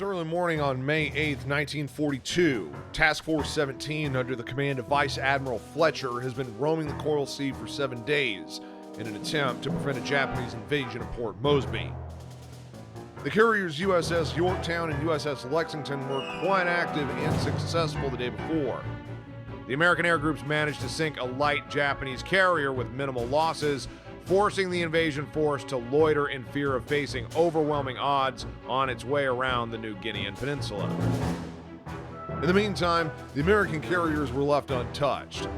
It's early morning on May 8th, 1942. Task Force 17, under the command of Vice Admiral Fletcher, has been roaming the Coral Sea for 7 days in an attempt to prevent a Japanese invasion of Port Moresby. The carriers USS Yorktown and USS Lexington were quite active and successful the day before. The American air groups managed to sink a light Japanese carrier with minimal losses, forcing the invasion force to loiter in fear of facing overwhelming odds on its way around the New Guinean Peninsula. In the meantime, the American carriers were left untouched.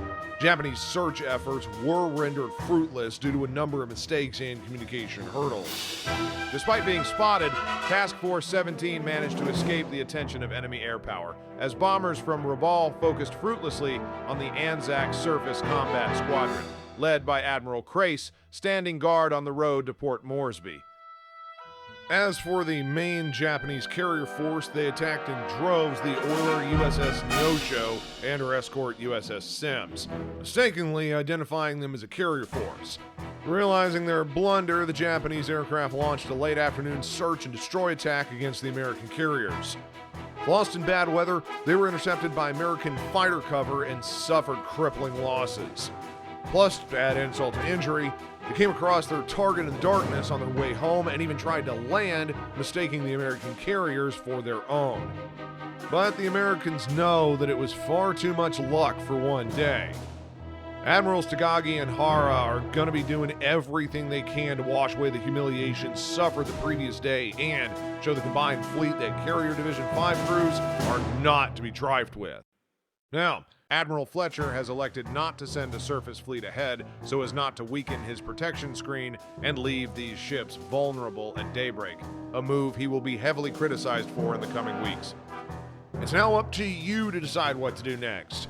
Japanese search efforts were rendered fruitless due to a number of mistakes and communication hurdles. Despite being spotted, Task Force 17 managed to escape the attention of enemy air power, as bombers from Rabaul focused fruitlessly on the Anzac Surface Combat Squadron, led by Admiral Crace, standing guard on the road to Port Moresby. As for the main Japanese carrier force, they attacked in droves the oiler USS Neosho and her escort USS Sims, mistakenly identifying them as a carrier force. Realizing their blunder, the Japanese aircraft launched a late afternoon search and destroy attack against the American carriers. Lost in bad weather, they were intercepted by American fighter cover and suffered crippling losses. Plus, to add insult to injury, they came across their target in the darkness on their way home and even tried to land, mistaking the American carriers for their own. But the Americans know that it was far too much luck for one day. Admirals Tagagi and Hara are going to be doing everything they can to wash away the humiliation suffered the previous day and show the combined fleet that Carrier Division 5 crews are not to be trifled with. Now, Admiral Fletcher has elected not to send a surface fleet ahead so as not to weaken his protection screen and leave these ships vulnerable at daybreak, a move he will be heavily criticized for in the coming weeks. It's now up to you to decide what to do next.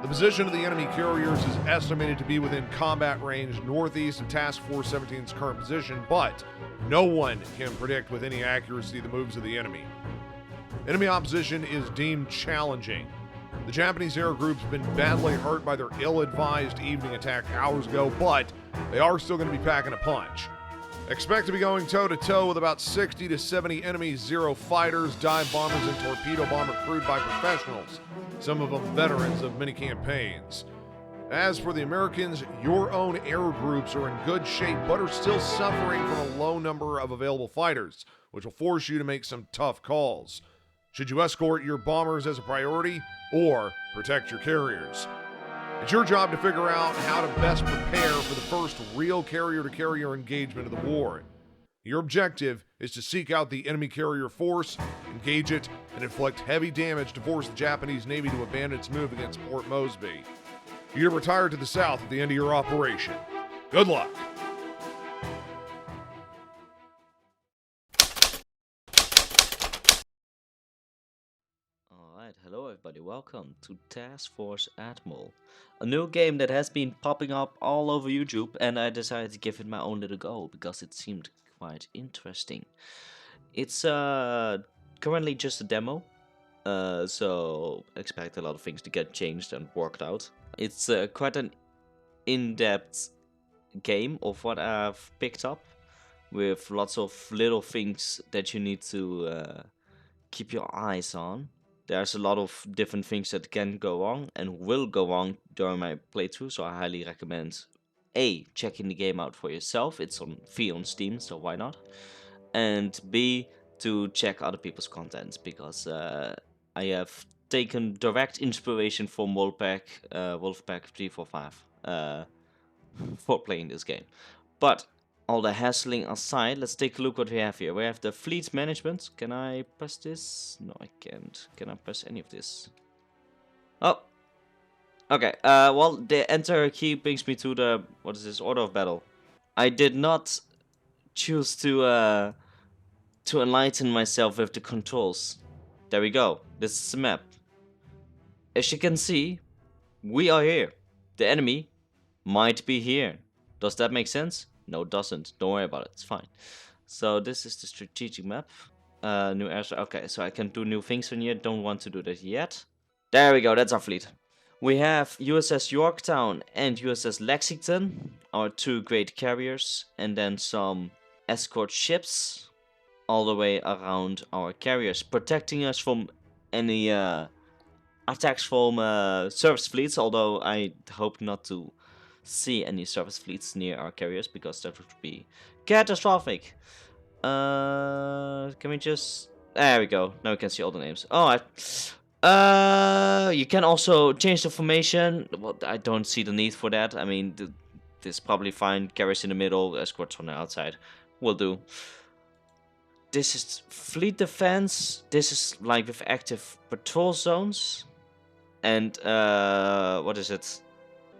The position of the enemy carriers is estimated to be within combat range northeast of Task Force 17's current position, but no one can predict with any accuracy the moves of the enemy. Enemy opposition is deemed challenging. The Japanese air group's been badly hurt by their ill-advised evening attack hours ago, but they are still going to be packing a punch. Expect to be going toe-to-toe with about 60 to 70 enemy Zero fighters, dive bombers, and torpedo bomber crewed by professionals, some of them veterans of many campaigns. As for the Americans, your own air groups are in good shape, but are still suffering from a low number of available fighters, which will force you to make some tough calls. Should you escort your bombers as a priority, or protect your carriers? It's your job to figure out how to best prepare for the first real carrier-to-carrier engagement of the war. Your objective is to seek out the enemy carrier force, engage it, and inflict heavy damage to force the Japanese Navy to abandon its move against Port Moresby. You're to retire to the south at the end of your operation. Good luck! Hello everybody, welcome to Task Force Admiral, a new game that has been popping up all over YouTube, and I decided to give it my own little go because it seemed quite interesting. It's currently just a demo, so expect a lot of things to get changed and worked out. It's quite an in-depth game of what I've picked up, with lots of little things that you need to keep your eyes on. There's a lot of different things that can go wrong and will go wrong during my playthrough, so I highly recommend A, checking the game out for yourself. It's free on Steam, so why not? And B, to check other people's content, because I have taken direct inspiration from Wolfpack 345 for playing this game. But all the hassling aside, let's take a look what we have here. We have the fleet management. Can I press this? No, I can't. Can I press any of this? Oh. Okay, well, the enter key brings me to the, what is this, order of battle. I did not choose to enlighten myself with the controls. There we go. This is the map. As you can see, we are here. The enemy might be here. Does that make sense? No, it doesn't. Don't worry about it. It's fine. So this is the strategic map. New air. Okay, so I can do new things on here. Don't want to do that yet. There we go. That's our fleet. We have USS Yorktown and USS Lexington, our two great carriers, and then some escort ships. all the way around our carriers, protecting us from any attacks from surface fleets, although I hope not to see any surface fleets near our carriers, because that would be catastrophic. Can we just... There we go. Now we can see all the names. Alright. You can also change the formation. Well, I don't see the need for that. I mean, this is probably fine. Carriers in the middle, escorts on the outside. Will do. This is fleet defense. This is like with active patrol zones. And what is it?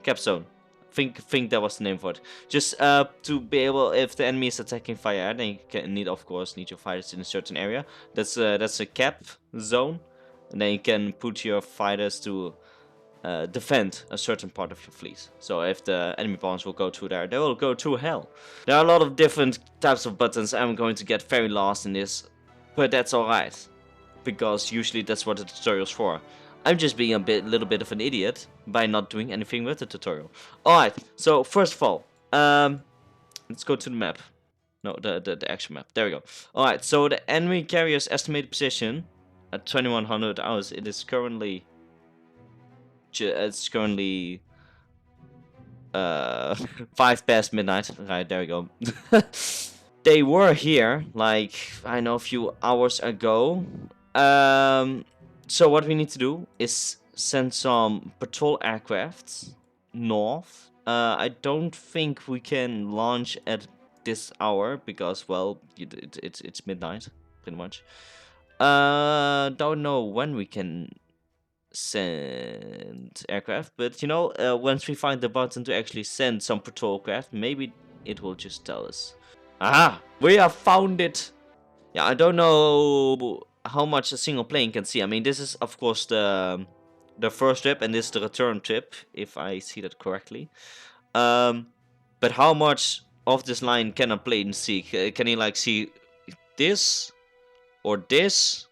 Cap zone. Think that was the name for it. Just to be able, if the enemy is attacking via air, then you can need, of course, need your fighters in a certain area. That's a cap zone, and then you can put your fighters to defend a certain part of your fleet. So if the enemy bombs will go through there, they will go through hell. There are a lot of different types of buttons. I'm going to get very lost in this, but that's alright, because usually that's what the tutorial's for. I'm just being a little bit of an idiot by not doing anything with the tutorial. Alright, so first of all, let's go to the map. No, the action map. There we go. Alright, so the enemy carrier's estimated position at 2100 hours, it is currently... It's currently... 5 past midnight. Right, there we go. They were here, like, I know, a few hours ago. So what we need to do is send some patrol aircrafts north. I don't think we can launch at this hour because, well, it's midnight, pretty much. Don't know when we can send aircraft, but you know, once we find the button to actually send some patrol craft, maybe it will just tell us. Aha! We have found it! Yeah, I don't know how much a single plane can see. I mean, this is of course the first trip, and this is the return trip, if I see that correctly. But how much of this line can a plane see? Can he like see this, or this,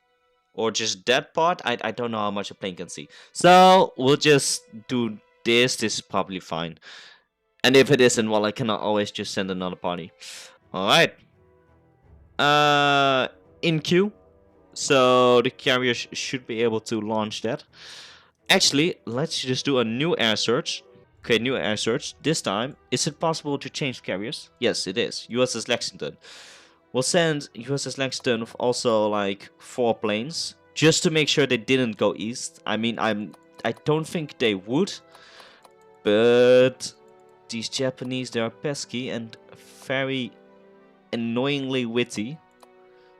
or just that part? I don't know how much a plane can see. So we'll just do this. This is probably fine. And if it isn't, well, I cannot always just send another party. All right. In queue. So the carriers should be able to launch that. Actually, let's just do a new air search. Okay, new air search. This time, is it possible to change carriers? Yes, it is. USS Lexington. We'll send USS Lexington with also like 4 planes, just to make sure they didn't go east. I mean, I don't think they would, but these Japanese, they are pesky and very annoyingly witty.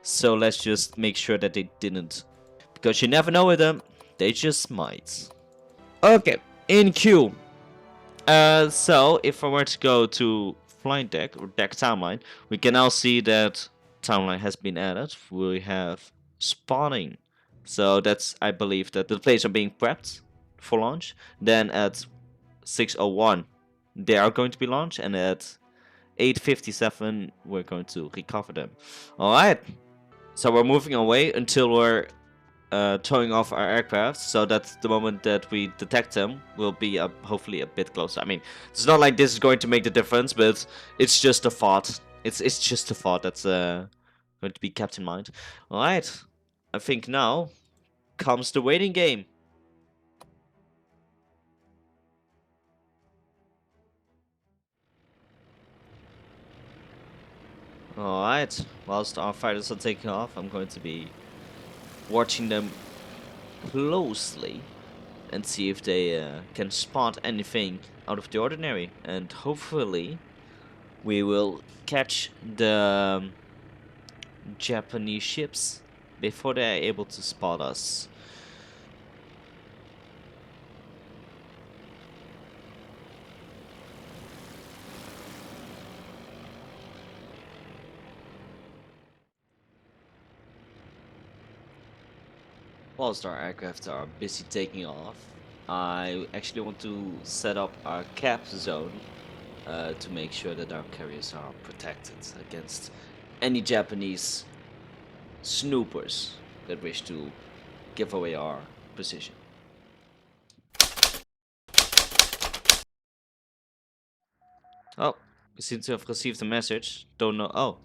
So let's just make sure that they didn't, because you never know with them, they just might. Okay, in queue. So if I were to go to flight deck or deck timeline, we can now see that timeline has been added. We have spawning, so that's, I believe that the planes are being prepped for launch. Then at 6:01 they are going to be launched, and at 8:57 we're going to recover them. All right. So we're moving away until we're towing off our aircraft, so that the moment that we detect them, will be hopefully a bit closer. I mean, it's not like this is going to make the difference, but it's just a thought. It's just a thought that's going to be kept in mind. All right, I think now comes the waiting game. Alright, whilst our fighters are taking off, I'm going to be watching them closely and see if they can spot anything out of the ordinary. And hopefully we will catch the Japanese ships before they are able to spot us. Whilst our aircraft are busy taking off, I actually want to set up our cap zone to make sure that our carriers are protected against any Japanese snoopers that wish to give away our position. Oh, we seem to have received a message. Don't know. Oh,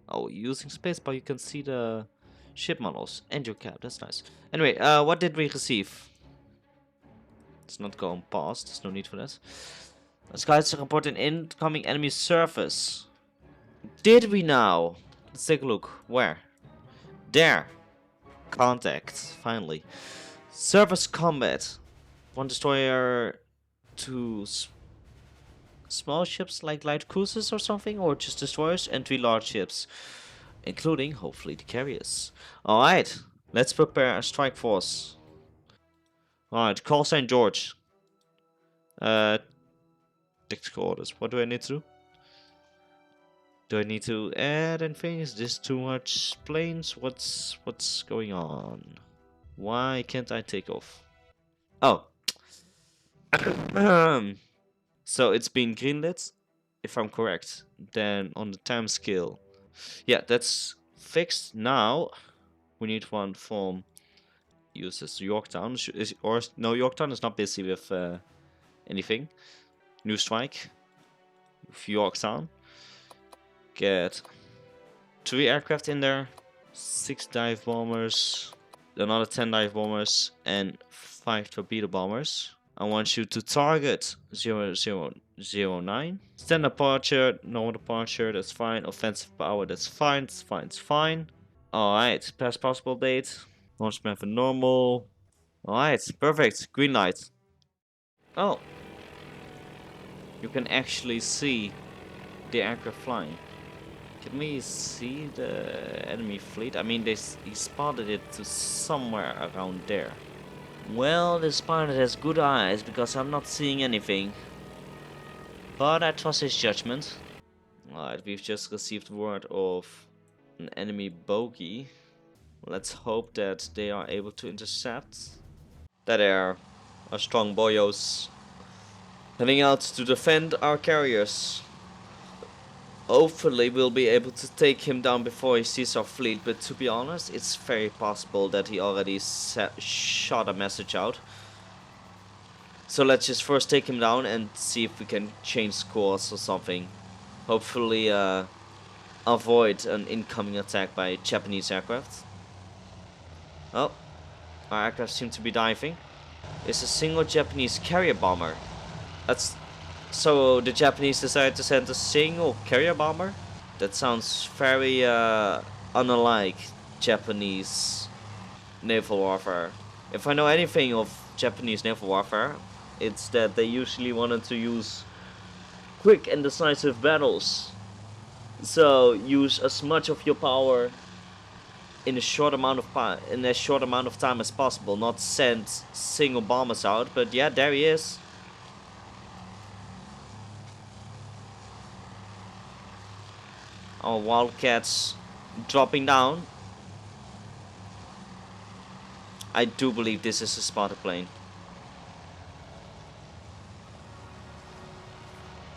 Oh, using spacebar you can see the ship models and your cap. That's nice. Anyway, what did we receive? It's not going past. There's no need for that. Skies report an incoming enemy surface. Did we now? Let's take a look. Where? There. Contact. Finally. Surface combat. One destroyer, two small ships like light cruisers or something, or just destroyers, and three large ships, including hopefully the carriers. Alright, let's prepare a strike force. Alright, call St. George. Uh, tactical orders. What do I need to do? Do I need to add anything? Is this too much planes? What's going on? Why can't I take off? Oh. So it's been greenlit, if I'm correct. Then on the time scale. Yeah, that's fixed. Now we need one from uses Yorktown. Or no, Yorktown is not busy with anything. New strike with Yorktown. Get 3 aircraft in there, 6 dive bombers, another 10 dive bombers, and 5 torpedo bombers. I want you to target 0009. Stand departure, no departure, that's fine. Offensive power, that's fine, it's fine, it's fine. Alright, pass possible date. Launch method normal. Alright, perfect. Green light. Oh. You can actually see the aircraft flying. Can we see the enemy fleet? I mean, he spotted it to somewhere around there. Well, this pilot has good eyes because I'm not seeing anything. But I trust his judgment. Alright, we've just received word of an enemy bogey. Let's hope that they are able to intercept. That they are strong boyos. Heading out to defend our carriers. Hopefully we'll be able to take him down before he sees our fleet, but to be honest, it's very possible that he already shot a message out. So let's just first take him down and see if we can change course or something. Hopefully avoid an incoming attack by Japanese aircraft. Oh, our aircraft seem to be diving. It's a single Japanese carrier bomber. That's so the Japanese decided to send a single carrier bomber? That sounds very unlike Japanese naval warfare. If I know anything of Japanese naval warfare, it's that they usually wanted to use quick and decisive battles. So use as much of your power in a short amount of time as possible. Not send single bombers out, but yeah, there he is. Our Wildcats dropping down. I do believe this is a spotted plane.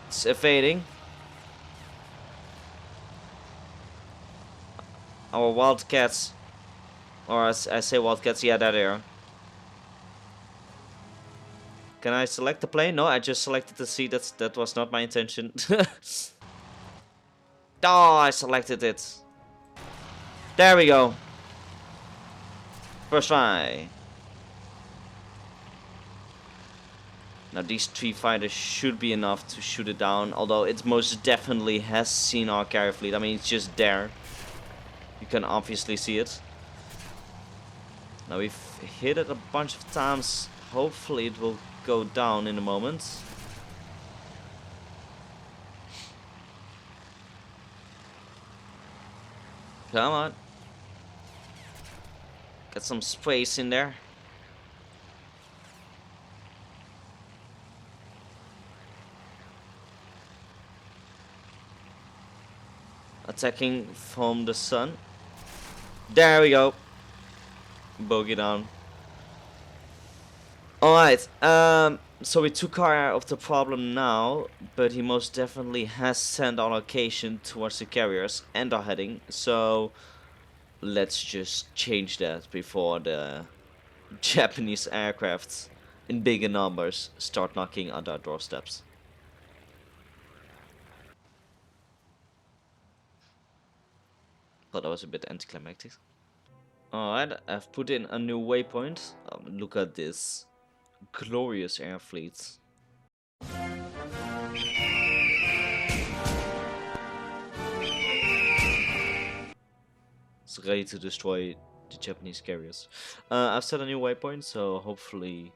It's evading. Our Wildcats, or as I say Wildcats, yeah, there they are. Can I select the plane? No, I just selected the seat. That was not my intention. Oh, I selected it. There we go. First try. Now these 3 fighters should be enough to shoot it down, although it most definitely has seen our carrier fleet. I mean, it's just there. You can obviously see it. Now we've hit it a bunch of times. Hopefully it will go down in a moment. Come on. Get some space in there. Attacking from the sun. There we go. Bogey down. Alright, so we took care of the problem now, but he most definitely has sent our location towards the carriers and our heading, so let's just change that before the Japanese aircrafts in bigger numbers start knocking at our doorsteps. Thought that was a bit anticlimactic. Alright, I've put in a new waypoint. Look at this glorious air fleet. It's ready to destroy the Japanese carriers. I've set a new waypoint, so hopefully,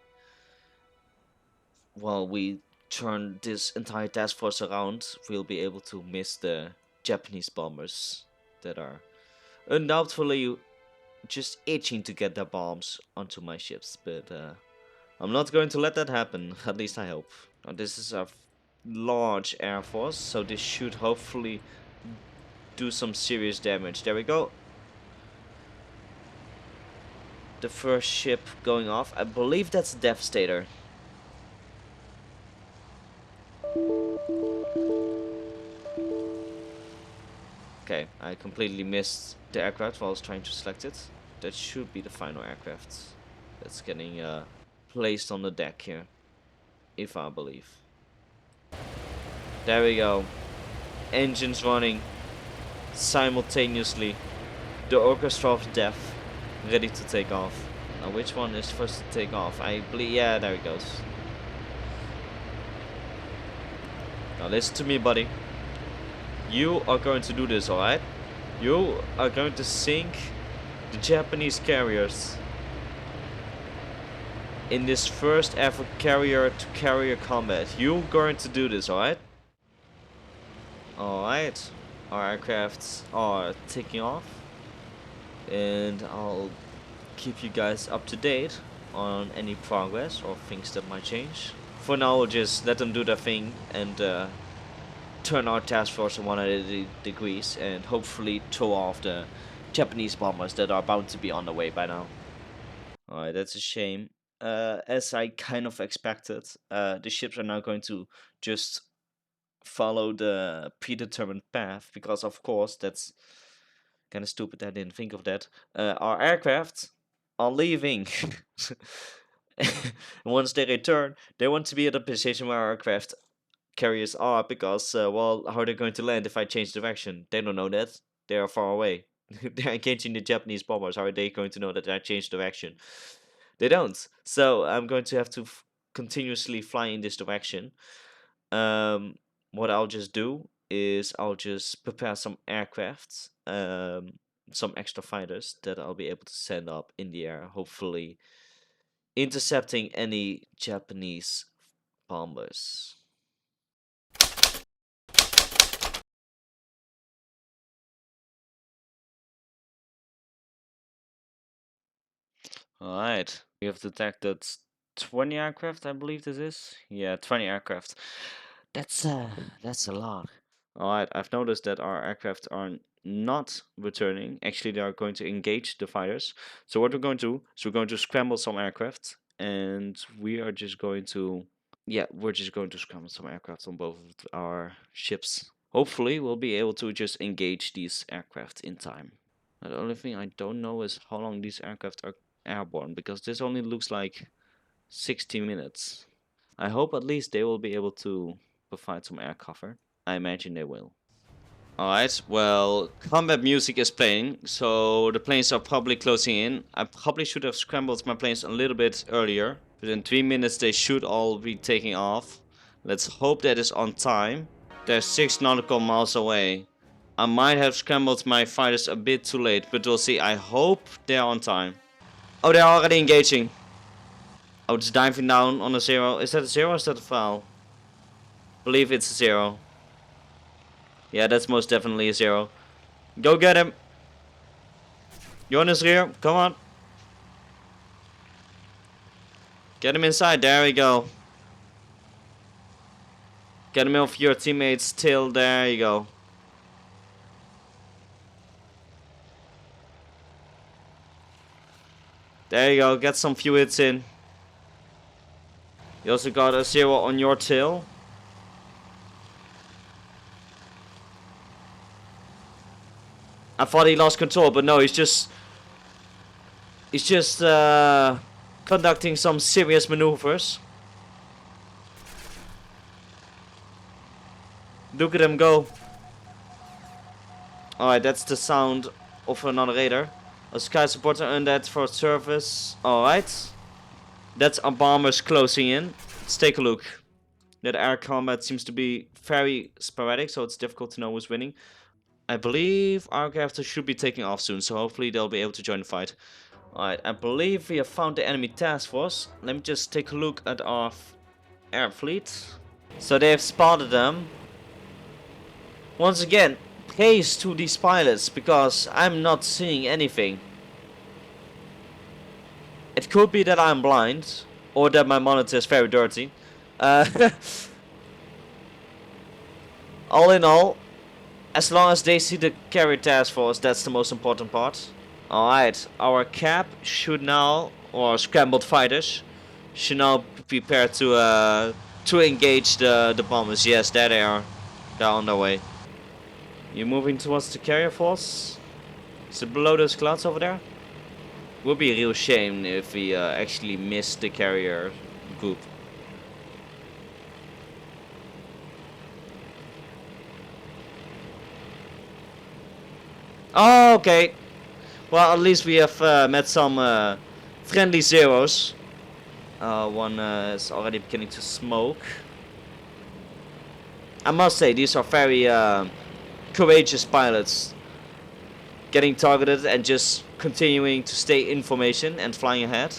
while we turn this entire task force around, we'll be able to miss the Japanese bombers that are undoubtedly just itching to get their bombs onto my ships. But I'm not going to let that happen, at least I hope. Now, this is a large air force, so this should hopefully do some serious damage. There we go. The first ship going off. I believe that's a Devastator. Okay, I completely missed the aircraft while I was trying to select it. That should be the final aircraft that's getting placed on the deck here, if I believe. There we go. Engines running simultaneously. The orchestra of death ready to take off. Now which one is first to take off? I believe, yeah, there it goes. Now listen to me, buddy. You are going to do this, alright? You are going to sink the Japanese carriers in this first ever carrier-to-carrier combat. You're going to do this, alright? Alright. Our aircrafts are taking off. And I'll keep you guys up to date on any progress or things that might change. For now, we'll just let them do their thing and turn our task force 180 degrees and hopefully throw off the Japanese bombers that are bound to be on the way by now. Alright, that's a shame. As I kind of expected, the ships are now going to just follow the predetermined path, because of course that's kind of stupid I didn't think of that. Our aircraft are leaving. Once they return, they want to be at a position where our aircraft carriers are, because well, how are they going to land if I change direction? They don't know that. They are far away. They're engaging the Japanese bombers. How are they going to know that I changed direction? They don't. So I'm going to have to continuously fly in this direction. What I'll just do is I'll just prepare some aircraft, some extra fighters that I'll be able to send up in the air, hopefully intercepting any Japanese bombers. Alright, we have detected 20 aircraft, I believe this is. Yeah, 20 aircraft. That's a lot. Alright, I've noticed that our aircraft are not returning. Actually, they are going to engage the fighters. So what we're going to do is we're going to scramble some aircraft, and we are just going to, yeah, we're just going to scramble some aircraft on both of our ships. Hopefully, we'll be able to just engage these aircraft in time. Now, the only thing I don't know is how long these aircraft are airborne, because this only looks like 60 minutes. I hope at least they will be able to provide some air cover. I imagine they will. Alright, well, combat music is playing, so the planes are probably closing in. I probably should have scrambled my planes a little bit earlier. Within 3 minutes they should all be taking off. Let's hope that is on time. They're 6 nautical miles away. I might have scrambled my fighters a bit too late, but we'll see. I hope they're on time. Oh, they're already engaging. Oh, it's diving down on a 0. Is that a 0 or is that a foul? Believe it's a 0. Yeah, that's most definitely a 0. Go get him. You're on his rear. Come on. Get him inside. There we go. Get him off your teammate's tail. There you go. There you go. Get some few hits in. You also got a 0 on your tail. I thought he lost control, but no, he's just conducting some serious maneuvers. Look at him go. Alright, that's the sound Of another radar. A sky supporter undead for service. Alright. That's our bombers closing in. Let's take a look. That air combat seems to be very sporadic, so it's difficult to know who's winning. I believe our aircraft should be taking off soon, so hopefully they'll be able to join the fight. Alright, I believe we have found the enemy task force. Let me just take a look at our air fleet. So they have spotted them. Once again, praise to these pilots, because I'm not seeing anything. It could be that I'm blind, or that my monitor is very dirty. All in all, as long as they see the carrier task force, that's the most important part. Alright, our cap should now, or scrambled fighters, should now be prepared to engage the bombers. Yes, there they are. They're on their way. You're moving towards the carrier force. Is it below those clouds over there? Would be a real shame if we actually missed the carrier group. Oh, okay. Well, at least we have met some friendly zeros. One is already beginning to smoke. I must say, these are very courageous pilots. Getting targeted and just continuing to stay in formation and flying ahead.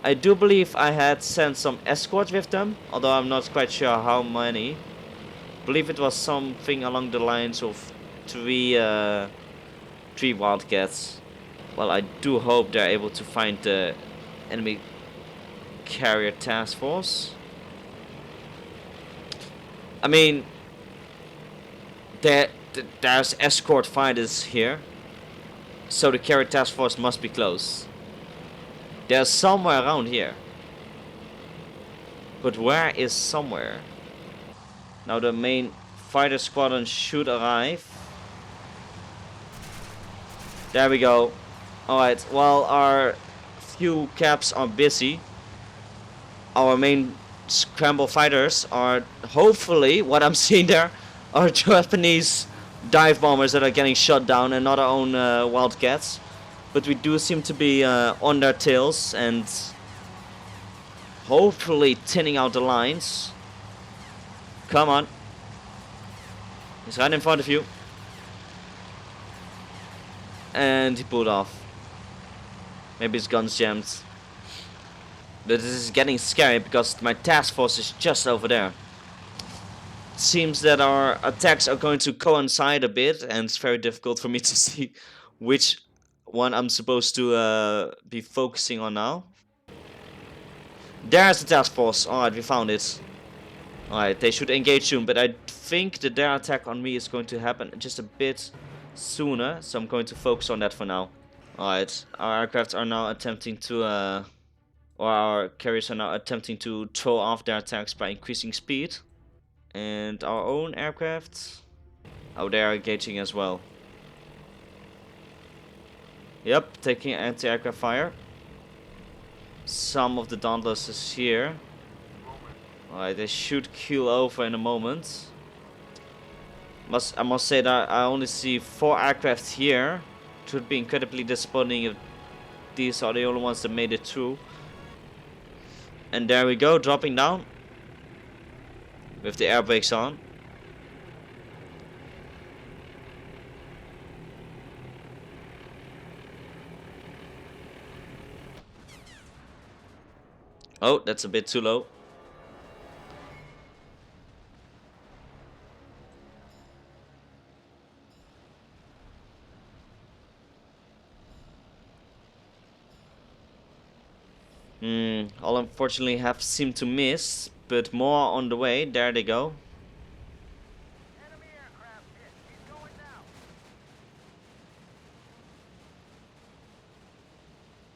I do believe I had sent some escorts with them, although I'm not quite sure how many. I believe it was something along the lines of three wildcats. Well, I do hope they're able to find the enemy carrier task force. I mean, there's escort fighters here, so the carrier task force must be close. They're somewhere around here. But where is somewhere? Now the main fighter squadron should arrive. There we go. Alright, while our few caps are busy, our main scramble fighters are hopefully, what I'm seeing there, are Japanese dive bombers that are getting shot down and not our own wildcats. But we do seem to be on their tails and hopefully thinning out the lines. Come on. He's right in front of you. And he pulled off. Maybe his gun's jammed. But this is getting scary because my task force is just over there. It seems that our attacks are going to coincide a bit, and it's very difficult for me to see which one I'm supposed to be focusing on now. There's the task force. Alright, we found it. Alright, they should engage soon, but I think that their attack on me is going to happen just a bit sooner, so I'm going to focus on that for now. Alright, our aircraft are now attempting to, or our carriers are now attempting to throw off their attacks by increasing speed. And our own aircraft, oh, they are engaging as well. Yep, taking anti-aircraft fire. Some of the Dauntless is here. Alright, they should keel over in a moment. I must say that I only see 4 aircraft here. It would be incredibly disappointing if these are the only ones that made it through. And there we go, dropping down. With the air brakes on. Oh, that's a bit too low. All unfortunately have seemed to miss, but more on the way. There they go. Enemy aircraft hit. He's going now.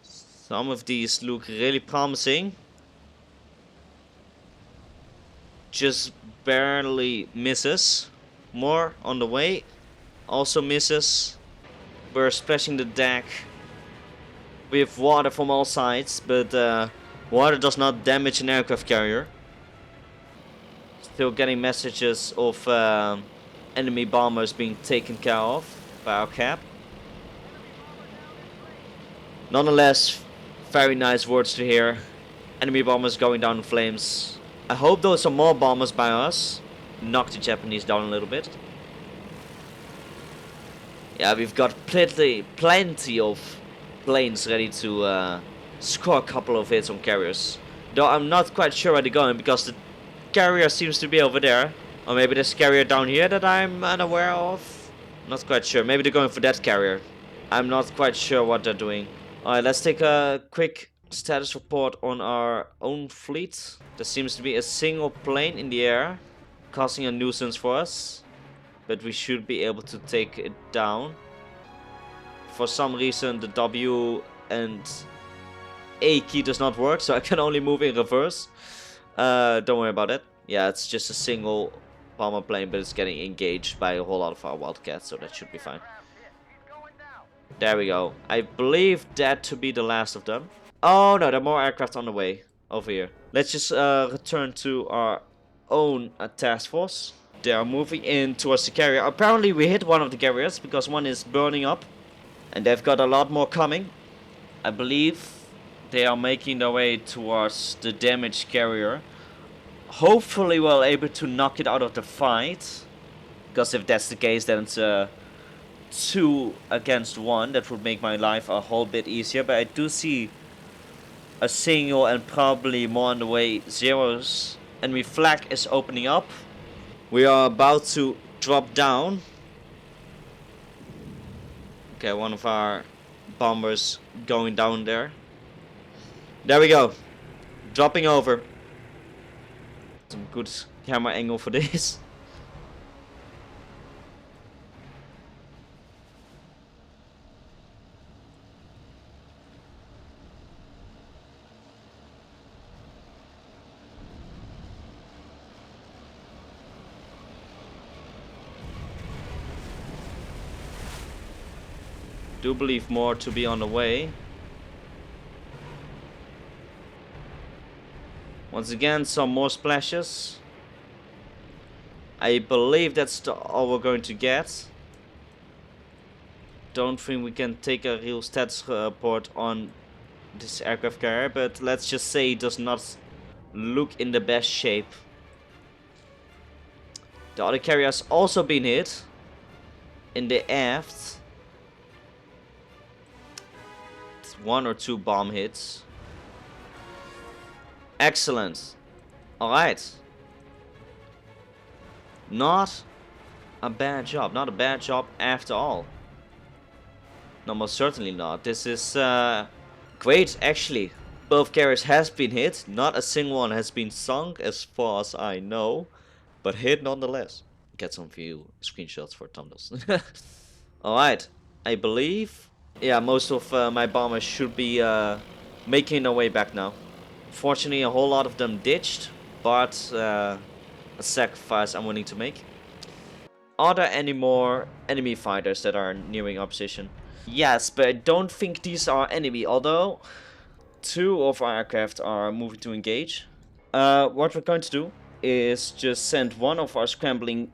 Some of these look really promising. Just barely misses. More on the way. Also misses. We're splashing the deck with water from all sides, but water does not damage an aircraft carrier. Still getting messages of enemy bombers being taken care of by our cap. Nonetheless, very nice words to hear. Enemy bombers going down in flames. I hope those are more bombers by us. Knock the Japanese down a little bit. Yeah, we've got plenty of planes ready to score a couple of hits on carriers. Though I'm not quite sure where they're going because the carrier seems to be over there. Or maybe there's a carrier down here that I'm unaware of. Not quite sure. Maybe they're going for that carrier. I'm not quite sure what they're doing. Alright, let's take a quick status report on our own fleet. There seems to be a single plane in the air, causing a nuisance for us. But we should be able to take it down. For some reason the W and A key does not work, so I can only move in reverse. Don't worry about it. Yeah, it's just a single bomber plane, but it's getting engaged by a whole lot of our Wildcats, so that should be fine. There we go. I believe that to be the last of them. Oh no, there are more aircraft on the way over here. Let's just return to our own task force. They are moving in towards the carrier. Apparently we hit one of the carriers because one is burning up. And they've got a lot more coming. I believe they are making their way towards the damaged carrier. Hopefully we're able to knock it out of the fight. Because if that's the case, then it's 2 against 1. That would make my life a whole bit easier. But I do see a single and probably more on the way zeros. Enemy flag is opening up. We are about to drop down. Okay, one of our bombers going down there. There we go. Dropping over. Some good camera angle for this. Do believe more to be on the way. Once again, some more splashes. I believe that's all we're going to get. Don't think we can take a real status report on this aircraft carrier, but let's just say it does not look in the best shape. The other carrier has also been hit in the aft. 1 or 2 bomb hits. Excellent. Alright. Not a bad job. Not a bad job after all. No, most certainly not. This is great, actually. Both carriers has been hit. Not a single one has been sunk, as far as I know. But hit nonetheless. Get some few screenshots for thumbnails. Alright. I believe... yeah, most of my bombers should be making their way back now. Fortunately, a whole lot of them ditched, but a sacrifice I'm willing to make. Are there any more enemy fighters that are nearing our position? Yes, but I don't think these are enemy, although 2 of our aircraft are moving to engage. What we're going to do is just send one of our scrambling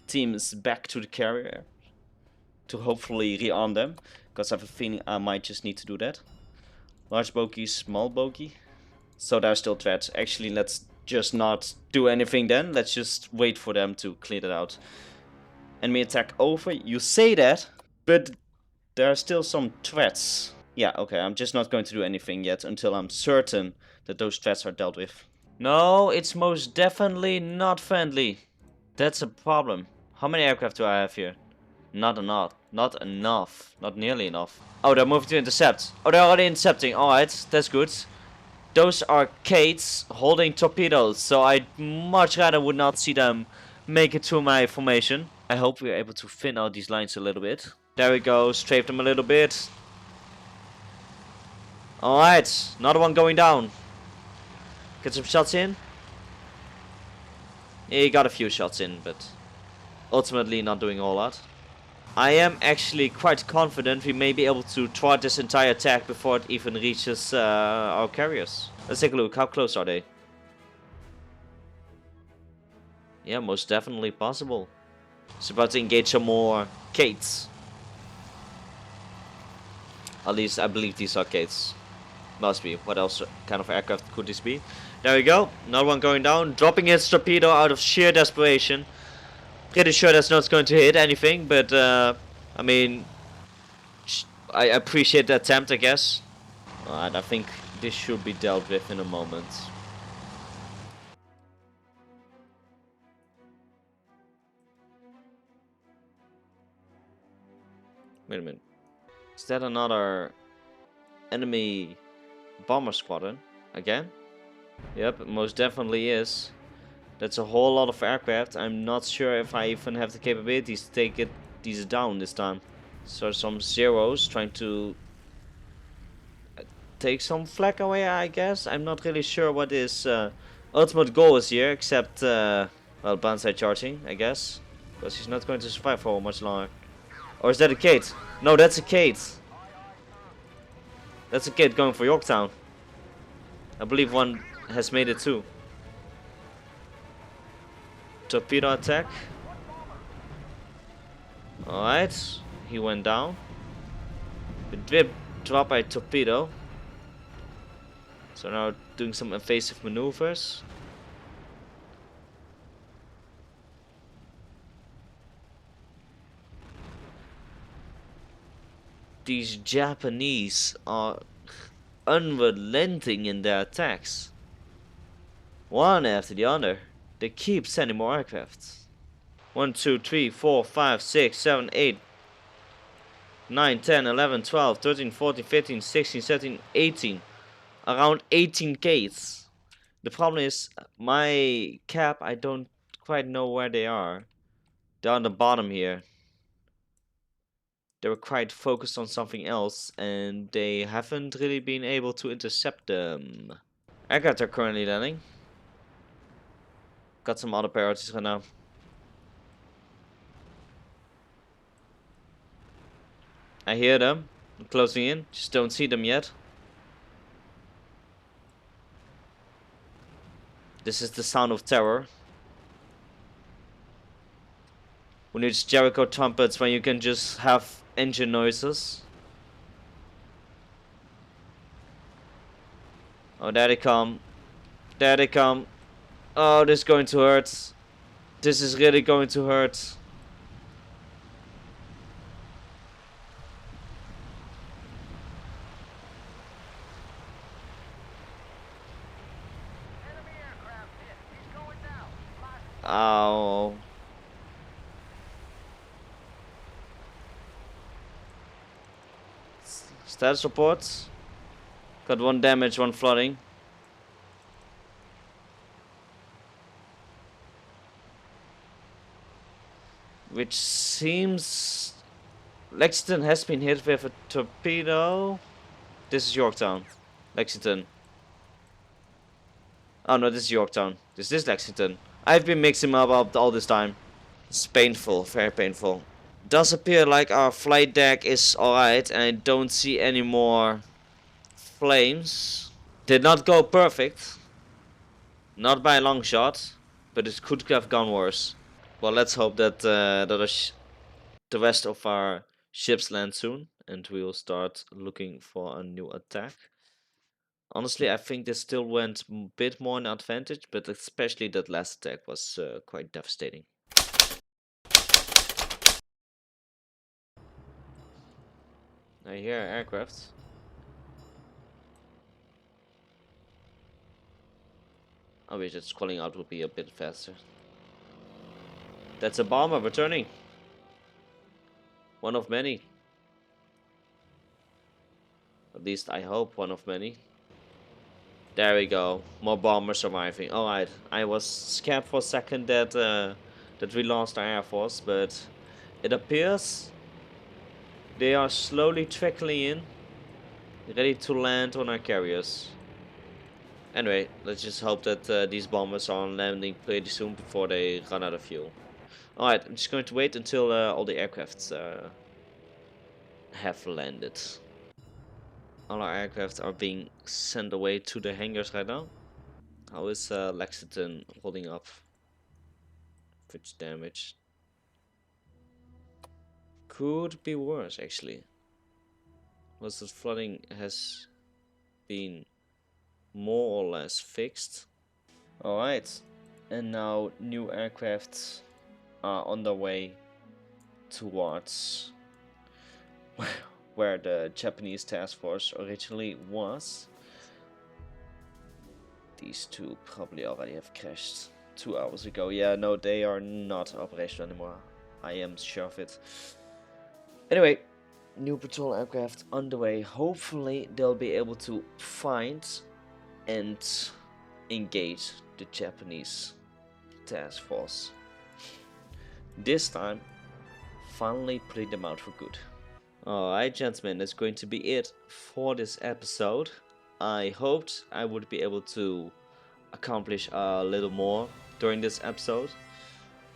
teams back to the carrier to hopefully rearm them. Because I have a feeling I might just need to do that. Large bogey, small bogey. So there are still threats. Actually, let's just not do anything then. Let's just wait for them to clear that out. Enemy attack over. You say that, but there are still some threats. Yeah, okay, I'm just not going to do anything yet until I'm certain that those threats are dealt with. No, it's most definitely not friendly. That's a problem. How many aircraft do I have here? Not enough. Not enough. Not nearly enough. Oh, they're moving to intercept. Oh, they're already intercepting. Alright, that's good. Those are Kates holding torpedoes, so I much rather would not see them make it to my formation. I hope we're able to thin out these lines a little bit. There we go, strafe them a little bit. Alright, another one going down. Get some shots in. Yeah, he got a few shots in, but ultimately not doing a whole lot. I am actually quite confident we may be able to thwart this entire attack before it even reaches our carriers. Let's take a look. How close are they? Yeah, most definitely possible. It's about to engage some more Kates. At least I believe these are Kates. Must be. What else kind of aircraft could this be? There we go. Another one going down. Dropping its torpedo out of sheer desperation. Pretty sure that's not going to hit anything, but I mean, I appreciate the attempt, I guess. Alright, I think this should be dealt with in a moment. Wait a minute. Is that another enemy bomber squadron? Again? Yep, it most definitely is. That's a whole lot of aircraft. I'm not sure if I even have the capabilities to take these down this time. So some zeros trying to take some flak away, I guess. I'm not really sure what his ultimate goal is here, except, well, banzai charging, I guess. Because he's not going to survive for much longer. Or is that a Kate? No, that's a Kate. That's a Kate going for Yorktown. I believe one has made it too. Torpedo attack. Alright, he went down. It did drop a torpedo. So now doing some evasive maneuvers. These Japanese are unrelenting in their attacks. One after the other. They keep sending more aircraft. 1, 2, 3, 4, 5, 6, 7, 8, 9, 10, 11, 12, 13, 14, 15, 16, 17, 18. Around 18 Ks. The problem is, my cap, I don't quite know where they are. They're on the bottom here. They were quite focused on something else, and they haven't really been able to intercept them. Aircraft are currently landing. Got some other priorities right now. I hear them closing in, just don't see them yet. This is the sound of terror. Who needs Jericho trumpets when you can just have engine noises? Oh, there they come. There they come. Oh, this is going to hurt. This is really going to hurt. Enemy aircraft hit. He's going down. Lost. Ow. Status reports. Got one damage, one flooding. Which seems... Lexington has been hit with a torpedo. This is Yorktown. Lexington. Oh no, this is Yorktown. This is Lexington. I've been mixing them up all this time. It's painful, very painful. Does appear like our flight deck is alright, and I don't see any more flames. Did not go perfect. Not by a long shot, but it could have gone worse. Well, let's hope that the rest of our ships land soon, and we will start looking for a new attack. Honestly, I think this still went a bit more in advantage, but especially that last attack was quite devastating. I hear aircraft. I wish its calling out would be a bit faster. That's a bomber returning. One of many. At least I hope one of many. There we go. More bombers arriving. Alright. I was scared for a second that that we lost our air force, but it appears they are slowly trickling in, ready to land on our carriers. Anyway, let's just hope that these bombers are landing pretty soon before they run out of fuel. Alright, I'm just going to wait until all the aircrafts have landed. All our aircraft are being sent away to the hangars right now. How is Lexington holding up? Which damage? Could be worse, actually. Was the flooding has been more or less fixed. Alright, and now new aircraft are on their way towards where the Japanese task force originally was. These two probably already have crashed 2 hours ago. Yeah, no, they are not operational anymore. I am sure of it. Anyway, new patrol aircraft on the way. Hopefully they'll be able to find and engage the Japanese task force. This time, finally putting them out for good. Alright, gentlemen, that's going to be it for this episode. I hoped I would be able to accomplish a little more during this episode.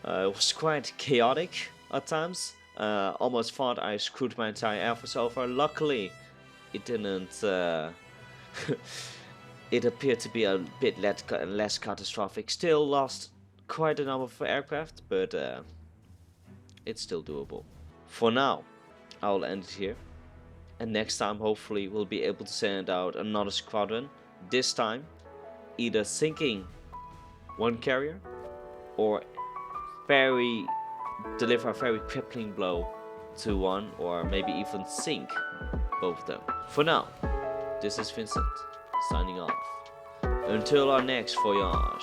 It was quite chaotic at times. Almost thought I screwed my entire Air Force over. Luckily, it didn't. It appeared to be a bit less catastrophic. Still lost quite a number of aircraft, but it's still doable. For now, I'll end it here. And next time, hopefully, we'll be able to send out another squadron. This time, either sinking one carrier or deliver a very crippling blow to one, or maybe even sink both of them. For now, this is Vincent, signing off. Until our next voyage.